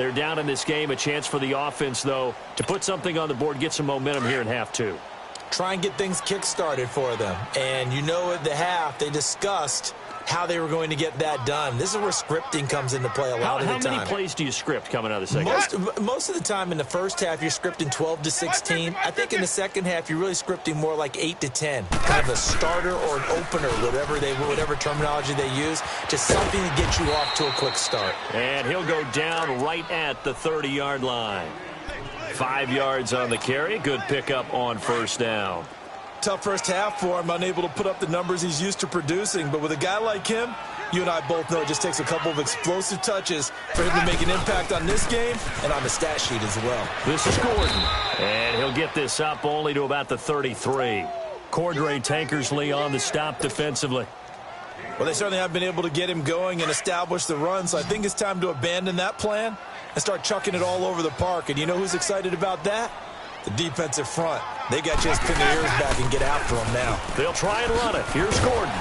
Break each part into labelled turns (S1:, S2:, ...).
S1: They're down in this game. A chance for the offense, though, to put something on the board, get some momentum here in half two.
S2: Try and get things kick-started for them. And you know at the half, they discussed how they were going to get that done. This is where scripting comes into play a lot of the time.
S1: How many plays do you script coming out of the second half?
S2: Most of the time in the first half, you're scripting 12 to 16. I think in the second half, you're really scripting more like 8 to 10. Kind of a starter or an opener, whatever terminology they use. Just something to get you off to a quick start.
S1: And he'll go down right at the 30-yard line. 5 yards on the carry. Good pickup on first down.
S2: Tough first half for him, unable to put up the numbers he's used to producing. But with a guy like him, you and I both know it just takes a couple of explosive touches for him to make an impact on this game and on the stat sheet as well.
S1: This is Gordon. And he'll get this up only to about the 33. Cordray Tankersley on the stop defensively.
S2: Well, they certainly have been able to get him going and establish the run, so I think it's time to abandon that plan and start chucking it all over the park. And you know who's excited about that? The defensive front. They got just pin their ears back and get after him now.
S1: They'll try and run it. Here's Gordon.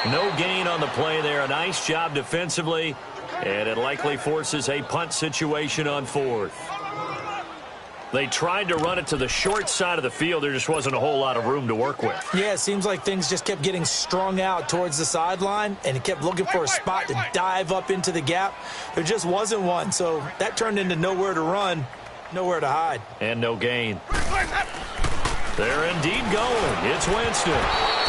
S1: No gain on the play there. A nice job defensively, and it likely forces a punt situation on fourth. They tried to run it to the short side of the field. There just wasn't a whole lot of room to work with.
S2: Yeah, it seems like things just kept getting strung out towards the sideline, and it kept looking for a spot to dive up into the gap. There just wasn't one, so that turned into nowhere to run, nowhere to hide.
S1: And no gain. They're indeed going. It's Winston.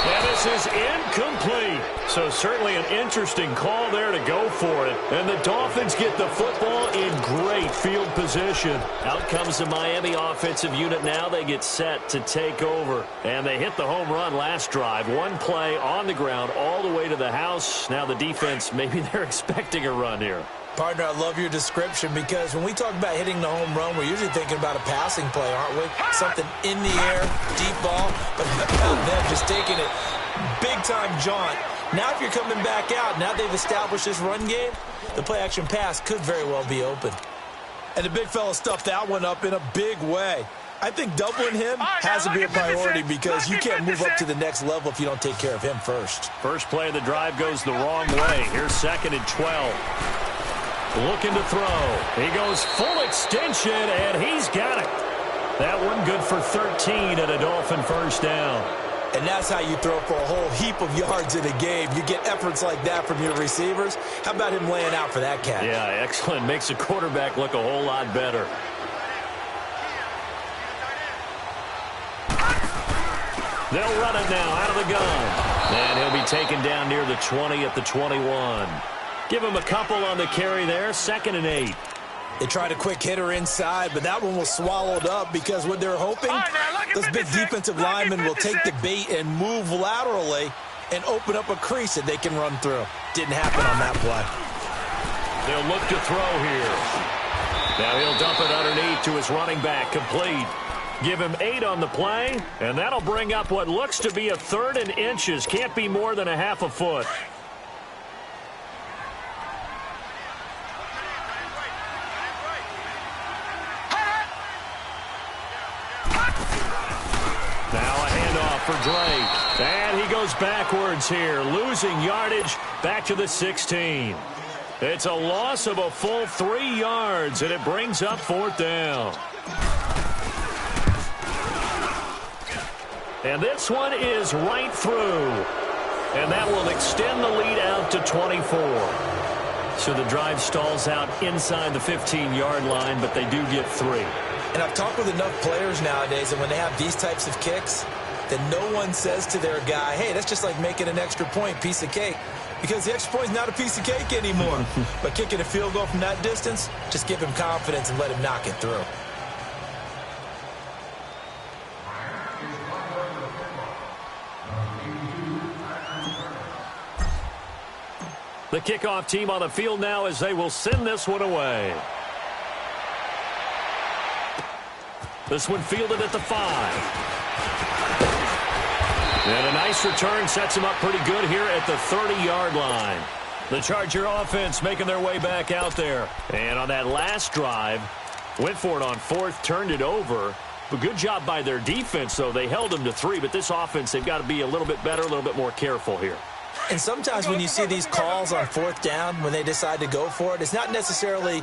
S1: And this is incomplete. So certainly an interesting call there to go for it. And the Dolphins get the football in great field position. Out comes the Miami offensive unit now. They get set to take over. And they hit the home run last drive. One play on the ground all the way to the house. Now the defense, maybe they're expecting a run here.
S2: Partner, I love your description because when we talk about hitting the home run, we're usually thinking about a passing play, aren't we? Something in the air, deep ball, but them just taking it big-time jaunt. Now if you're coming back out, now they've established this run game, the play-action pass could very well be open. And the big fella stuffed that one up in a big way. I think doubling him has to be a priority because you can't move up to the next level if you don't take care of him first.
S1: First play of the drive goes the wrong way. Here's 2nd and 12. Looking to throw. He goes full extension, and he's got it. That one good for 13 and a Dolphin first down.
S2: And that's how you throw for a whole heap of yards in a game. You get efforts like that from your receivers. How about him laying out for that catch?
S1: Yeah, excellent. Makes the quarterback look a whole lot better. They'll run it now out of the gun. And he'll be taken down near the 20 at the 21. Give him a couple on the carry there. 2nd and 8.
S2: They tried a quick hitter inside, but that one was swallowed up because what they're hoping, those big defensive linemen will take the bait and move laterally and open up a crease that they can run through. Didn't happen on that play.
S1: They'll look to throw here. Now he'll dump it underneath to his running back. Complete. Give him 8 on the play, and that'll bring up what looks to be a 3rd and inches. Can't be more than a half a foot. For Drake, and he goes backwards here, losing yardage back to the 16. It's a loss of a full 3 yards, and it brings up 4th down. And this one is right through, and that will extend the lead out to 24. So the drive stalls out inside the 15-yard line, but they do get 3.
S2: And I've talked with enough players nowadays, and when they have these types of kicks, then no one says to their guy, hey, that's just like making an extra point, piece of cake. Because the extra point is not a piece of cake anymore. But kicking a field goal from that distance, just give him confidence and let him knock it through.
S1: The kickoff team on the field now as they will send this one away. This one fielded at the 5. And a nice return sets him up pretty good here at the 30-yard line. The Charger offense making their way back out there. And on that last drive, went for it on 4th, turned it over. But good job by their defense, though. They held them to 3, but this offense, they've got to be a little bit better, a little bit more careful here.
S2: And sometimes when you see these calls on fourth down, when they decide to go for it, it's not necessarily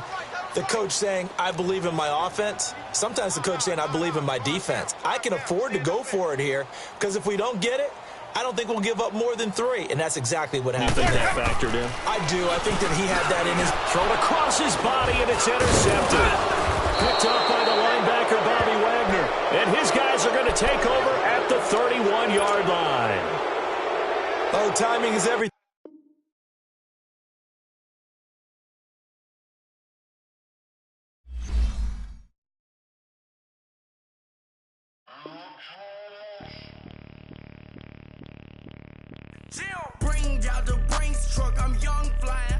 S2: the coach saying, I believe in my offense. Sometimes the coach saying, I believe in my defense. I can afford to go for it here because if we don't get it, I don't think we'll give up more than 3. And that's exactly what happened.
S1: You think that factored in?
S2: I do. I think that he had that in his...
S1: Thrown across his body, and it's intercepted. Picked up by the linebacker, Bobby Wagner. And his guys are going to take over at the 31-yard line.
S2: Oh, timing is everything.
S3: Bring out the Brinks truck, I'm young flying